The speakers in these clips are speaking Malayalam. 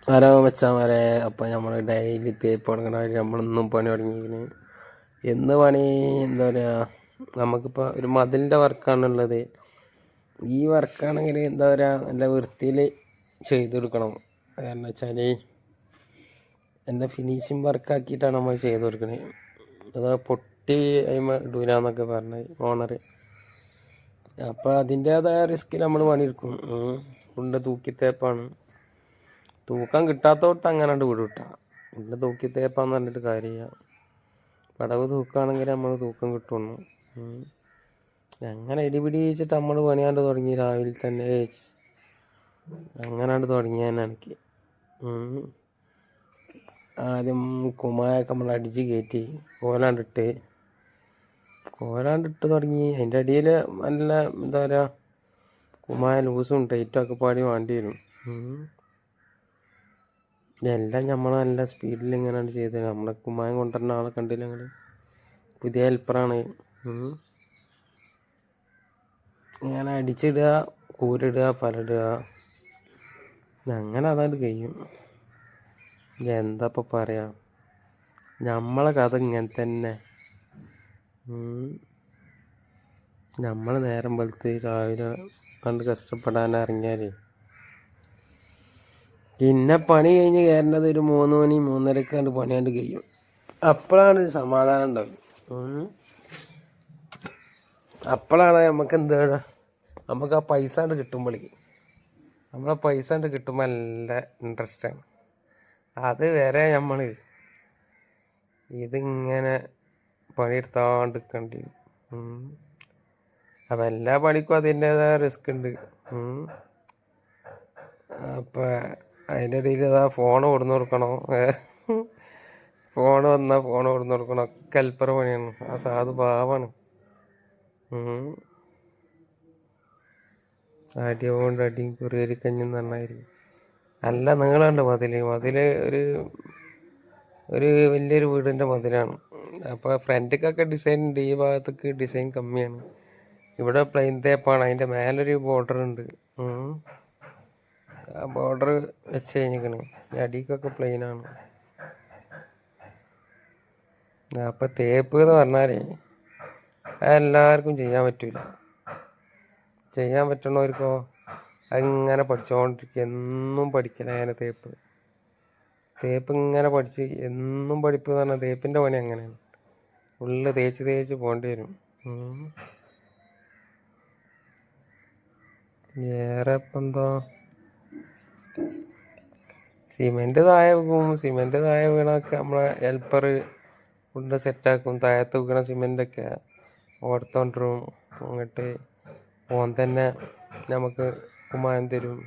ഹലോ മച്ചാമാരെ, അപ്പം നമ്മൾ ഡെയിലി തേപ്പ് തുടങ്ങണ നമ്മളൊന്നും പണി തുടങ്ങിയിരിക്കുന്നു. എന്ന് പണി എന്താ പറയുക, നമുക്കിപ്പോൾ ഒരു മതിലിൻ്റെ വർക്കാണുള്ളത്. ഈ വർക്കാണെങ്കിൽ എന്താ പറയുക, നല്ല വൃത്തിയിൽ ചെയ്ത് കൊടുക്കണം. കാരണം വെച്ചാൽ നല്ല ഫിനിഷിങ് വർക്കാക്കിയിട്ടാണ് നമ്മൾ ചെയ്ത് കൊടുക്കുന്നത്. അത് പൊട്ടി അതിമ ഇടൂലെന്നൊക്കെ പറഞ്ഞ് ഓണർ. അപ്പോൾ അതിൻ്റേതായ റിസ്കിൽ നമ്മൾ പണിയെടുക്കും. കൊണ്ട് തൂക്കി തേപ്പാണ്. തൂക്കം കിട്ടാത്തടത്ത് അങ്ങനെ വിടും കിട്ടുക. പിന്നെ തൂക്കി തേപ്പാന്ന് പറഞ്ഞിട്ട് കാര്യമില്ല. പടവ് തൂക്കുകയാണെങ്കിൽ നമ്മൾ തൂക്കം കിട്ടുന്നു. അങ്ങനെ ഇടിപിടിച്ചിട്ട് നമ്മൾ പണിയാണ്ട് തുടങ്ങി രാവിലെ തന്നെ. അങ്ങനാണ്ട് തുടങ്ങിയാണ് എനിക്ക്. ആദ്യം കുമ്മായൊക്കെ നമ്മൾ അടിച്ച് കയറ്റി കോലാണ്ടിട്ട് തുടങ്ങി. അതിൻ്റെ അടിയിൽ നല്ല എന്താ പറയുക, കുമ്മായ ലൂസും ടൈറ്റും ഒക്കെ പാടി വേണ്ടി വരും. എല്ലാം നമ്മൾ നല്ല സ്പീഡിൽ ഇങ്ങനെയാണ് ചെയ്തത്. നമ്മളെ കുമ്മായം കൊണ്ടുവരുന്ന ആളെ കണ്ടില്ല നിങ്ങൾ? പുതിയ ഹെൽപ്പറാണ്. ഇങ്ങനെ അടിച്ചിടുക, കൂരിടുക, പലടുക, അങ്ങനെ അതാണ്ട് കഴിയും. എന്താ ഇപ്പം പറയാ, നമ്മളെ കഥ ഇങ്ങനെ തന്നെ. നമ്മൾ നേരം വെളുത്ത് രാവിലെ കണ്ട് കഷ്ടപ്പെടാൻ ഇറങ്ങിയാലേ പിന്നെ പണി കഴിഞ്ഞ് കയറുന്നത് ഒരു 3 മണി 3:30 കണ്ട് പണിയാണ്ട് കഴിയും. അപ്പോഴാണ് സമാധാനം ഉണ്ടാവും. അപ്പോഴാണ് നമുക്ക് എന്താ, നമുക്ക് ആ പൈസ കൊണ്ട് കിട്ടുമ്പോഴേക്ക്, നമ്മളെ പൈസ കൊണ്ട് കിട്ടുമ്പോൾ നല്ല ഇൻട്രസ്റ്റാണ്. അത് വരെ നമ്മൾ ഇതിങ്ങനെ പണിയെടുത്താണ്ടിരിക്കേണ്ടി. അപ്പം എല്ലാ പണിക്കും അതിൻ്റേതായ റിസ്ക് ഉണ്ട്. അപ്പം അതിൻ്റെ ഇടയിൽ ഇതാ ഫോൺ കൊടുന്ന് കൊടുക്കണം. ഫോൺ വന്നാൽ ഫോൺ കൊടുന്ന് കൊടുക്കണം. ഒക്കെ ഹെൽപ്പർ പണിയാണ്. ആ സാധു പാവാണ്. അടിയോണ്ട് അടിയും കുറിയരിക്കഞ്ഞെന്ന് പറഞ്ഞായിരിക്കും. നല്ല നീളമുണ്ട് മതിൽ ഒരു വലിയൊരു വീടിൻ്റെ മതിലാണ്. അപ്പോൾ ഫ്രണ്ടിക്കൊക്കെ ഡിസൈൻ ഉണ്ട്, ഈ ഭാഗത്തേക്ക് ഡിസൈൻ കമ്മിയാണ്. ഇവിടെ പ്ലെയിൻ തേപ്പാണ്. അതിൻ്റെ മേലൊരു ബോർഡർ ഉണ്ട്. ആ ബോർഡർ വെച്ച് കഴിഞ്ഞിരിക്കണ്. അടിക്കൊക്കെ പ്ലെയിനാണ്. അപ്പം തേപ്പ് എന്ന് പറഞ്ഞാൽ അതെല്ലാവർക്കും ചെയ്യാൻ പറ്റില്ല. ചെയ്യാൻ പറ്റുന്നവർക്കോ അങ്ങനെ പഠിച്ചുകൊണ്ടിരിക്കുക, എന്നും പഠിക്കണം. അങ്ങനെ തേപ്പ് ഇങ്ങനെ പഠിച്ച് എന്നും പഠിപ്പ് എന്ന് പറഞ്ഞാൽ തേപ്പിൻ്റെ പണി അങ്ങനെയാണ്. ഉള്ളിൽ തേച്ച് പോകേണ്ടി വരും. വേറെ ഇപ്പം എന്തോ സിമെൻറ്റ് താഴെ വീണൊക്കെ നമ്മളെ ഹെൽപ്പർ കൊണ്ട് സെറ്റാക്കും. താഴത്ത് വീണ സിമെൻറ്റൊക്കെ ഓർത്തോണ്ടിരും. അങ്ങോട്ട് ഓൻ തന്നെ നമുക്ക് കുമ്മായം തരും.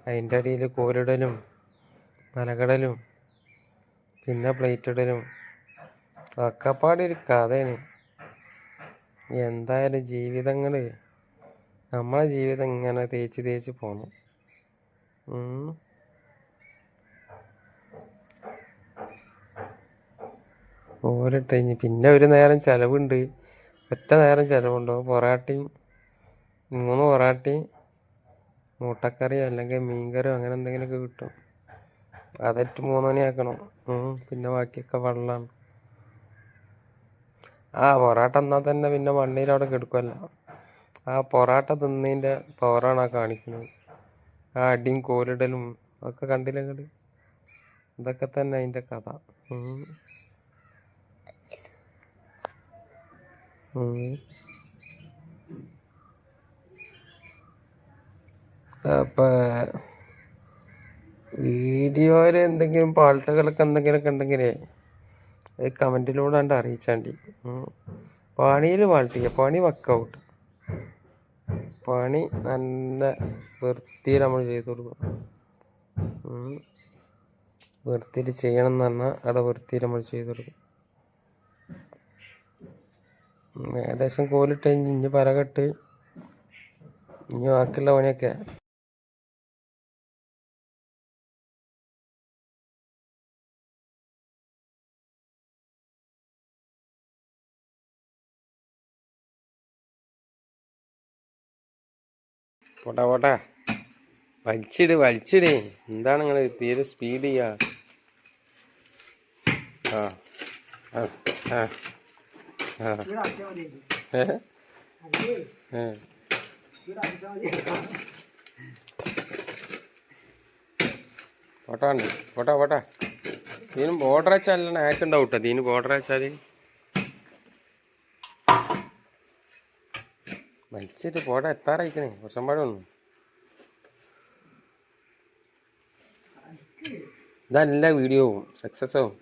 അതിൻ്റെ അടിയിൽ കോരിടലും പലകടലും പിന്നെ പ്ലേറ്റ് ഇടലും ഒക്കെപ്പാടൊരു കഥയാണ്. എന്തായാലും ജീവിതങ്ങൾ, നമ്മളെ ജീവിതം ഇങ്ങനെ തേച്ച് പോകണം. ഓരിട്ടഴിഞ്ഞ് പിന്നെ ഒരു നേരം ചിലവുണ്ട്. ഒറ്റ നേരം ചിലവുണ്ടോ? 3 പൊറാട്ടയും മുട്ടക്കറിയോ അല്ലെങ്കിൽ മീൻകറിയോ അങ്ങനെ എന്തെങ്കിലുമൊക്കെ കിട്ടും. അതൊരു 3 മണിയാക്കണം. പിന്നെ ബാക്കിയൊക്കെ വെള്ളമാണ്. പൊറാട്ട എന്നാൽ തന്നെ പിന്നെ വണ്ടിയിൽ കിടക്കുമല്ലോ. ആ പൊറാട്ട തിന്നതിൻ്റെ പവറാണ് ആ കാണിക്കുന്നത്. ആ അടിയും കോലിടലും ഒക്കെ കണ്ടില്ല ഇങ്ങോട്ട്. ഇതൊക്കെ തന്നെ അതിൻ്റെ കഥ. അപ്പം വീഡിയോയിൽ എന്തെങ്കിലും പാൾട്ടുകളൊക്കെ എന്തെങ്കിലുമൊക്കെ ഉണ്ടെങ്കിലേ അത് കമൻറ്റിലൂടെ കണ്ട് അറിയിച്ചാണ്ടി. പണിയിൽ പാൾട്ടില്ല, പണി വർക്കൗട്ട്. പണി നല്ല വൃത്തിയിൽ നമ്മൾ ചെയ്ത് കൊടുക്കും. വൃത്തിയിൽ ചെയ്യണം എന്ന് പറഞ്ഞാൽ അവിടെ വൃത്തിയിൽ നമ്മൾ ചെയ്ത് കൊടുക്കും. ഏകദേശം കോലിട്ട് ഇഞ്ഞ് പരകട്ട് ഇനി ബാക്കിയുള്ള പണിയൊക്കെ പോട്ടെ. വലിച്ചിട്. എന്താണ് നിങ്ങൾ തീരെ സ്പീഡ് ചെയ്യാ? ആ ആ ആ ആ പോട്ടാ ഇതിന് ബോർഡർ വെച്ചാൽ ആക്ക് ഉണ്ടാവും കേട്ടോ. ഇതിന് ബോർഡർ വെച്ചാൽ വലിച്ചിട്ട് പോടാ. എത്താറായിക്കണേ കുറച്ചും പാടെ ഒന്നും. ഇതല്ല വീഡിയോ സക്സസ് ആവും.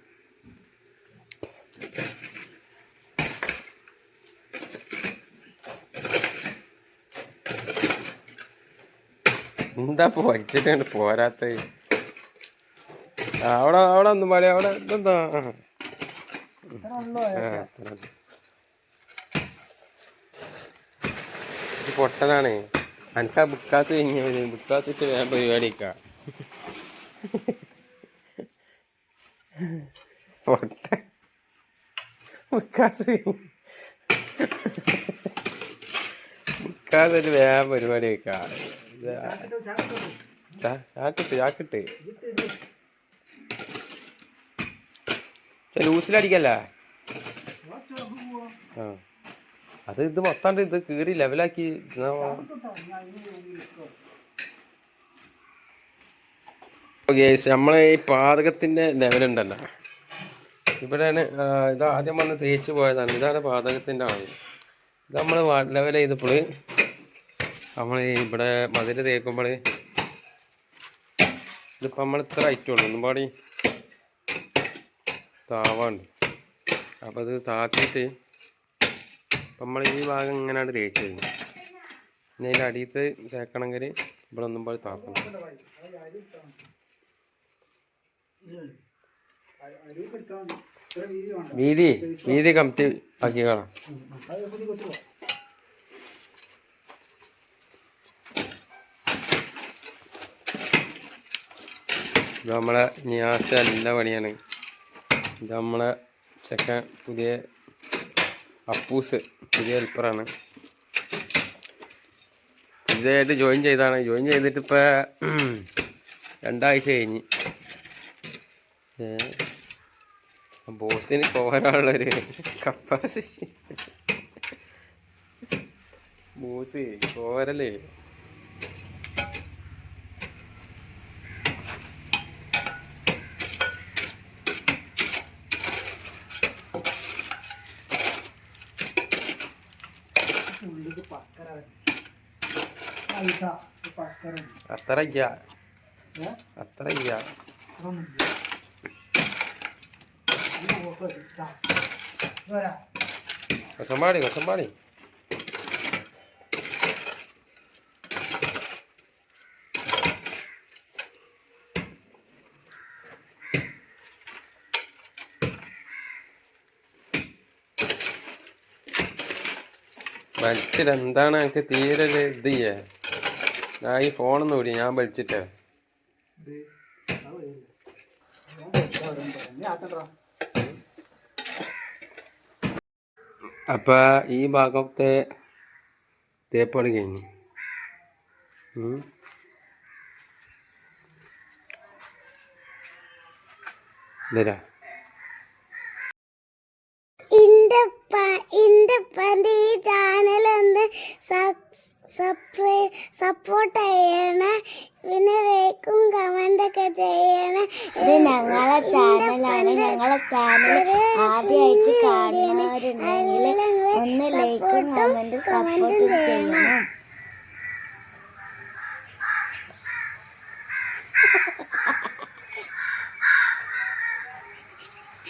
എന്താ വലിച്ചിട്ട് പോരാത്ത? അവിടെ ഒന്നും പാടിയ അവിടെ ഇതെന്താ? ഇത് പൊട്ടനാണ്. അനക്കാ ബുക്കാസ് കഴിഞ്ഞ ബുക്കാസ് ഇട്ട് വേറെ പരിപാടിക്കാ. പൊട്ട ബുക്കാസ് ബുക്കാസ് വേറെ പരിപാടി വെക്കാ. ചാക്കിട്ട് ലൂസിലടിക്കല്ല. ആ അത് ഇത് മൊത്താണ്ട് ഇത് കീറി ലെവലാക്കി. നമ്മളെ ഈ പാതകത്തിന്റെ ലെവലുണ്ടല്ലോ ഇവിടെയാണ്. ഇത് ആദ്യം വന്ന് തേച്ച് പോയതാണ്. ഇതാണ് പാതകത്തിന്റെ ആള്. ഇത് നമ്മൾ ലെവൽ ചെയ്തപ്പോൾ നമ്മൾ ഇവിടെ മതിൽ തേക്കുമ്പോൾ ഇതിപ്പോൾ നമ്മൾ ഇത്ര ഐറ്റുള്ളൂ. ഒന്നും പാടി താവാണ്ട്. അപ്പോൾ ഇത് താത്തിയിട്ട് നമ്മൾ ഈ ഭാഗം ഇങ്ങനെയാണ് തേച്ച് കഴിഞ്ഞു. പിന്നെ അതിൻ്റെ അടിയത്ത് തേക്കണമെങ്കിൽ ഇവിടെ ഒന്നും പാടി താക്കണം. വീതി കംപ്ലീറ്റ് ആക്കി കാണാം. ഇത് നമ്മളെ നിയാസ് നല്ല പണിയാണ്. ഇത് നമ്മളെ ചെക്കൻ പുതിയ അപ്പൂസ് പുതിയ ഹെൽപ്പറാണ്. ഇതായിട്ട് ജോയിൻ ചെയ്താണ്. ജോയിൻ ചെയ്തിട്ട് ഇപ്പോൾ 2 ആഴ്ച കഴിഞ്ഞ്. ബോസിന് പോരാനുള്ളൊരു കപ്പാസിറ്റി. ബോസ് പോരല്ലേ. അത്ര കൊച്ചമ്പാടി വലിച്ചിട്ട് എന്താണ് എനിക്ക് തീരെ ഇത് ചെയ്യേ. ഞാൻ ഈ ഫോണൊന്നും കൂടി ഞാൻ വലിച്ചിട്ടേ. അപ്പൊ ഈ ഭാഗത്തെ തേപ്പാട് കഴിഞ്ഞു. ഇതരാ ഈ ചാനൽ ഒന്ന് സപ്പോർട്ട് ചെയ്യണേ. പിന്നെ ലൈക്കും കമൻ്റൊക്കെ ചെയ്യണേ. ഇത് ഞങ്ങളെ ചാനലാണ്. ഞങ്ങളെ ചാനൽ ആദ്യമായിട്ട് കാണുന്നവരുണ്ടെങ്കിൽ ഒന്ന് ലൈക്കും കമൻറ്റും സപ്പോർട്ടും ചെയ്യണം.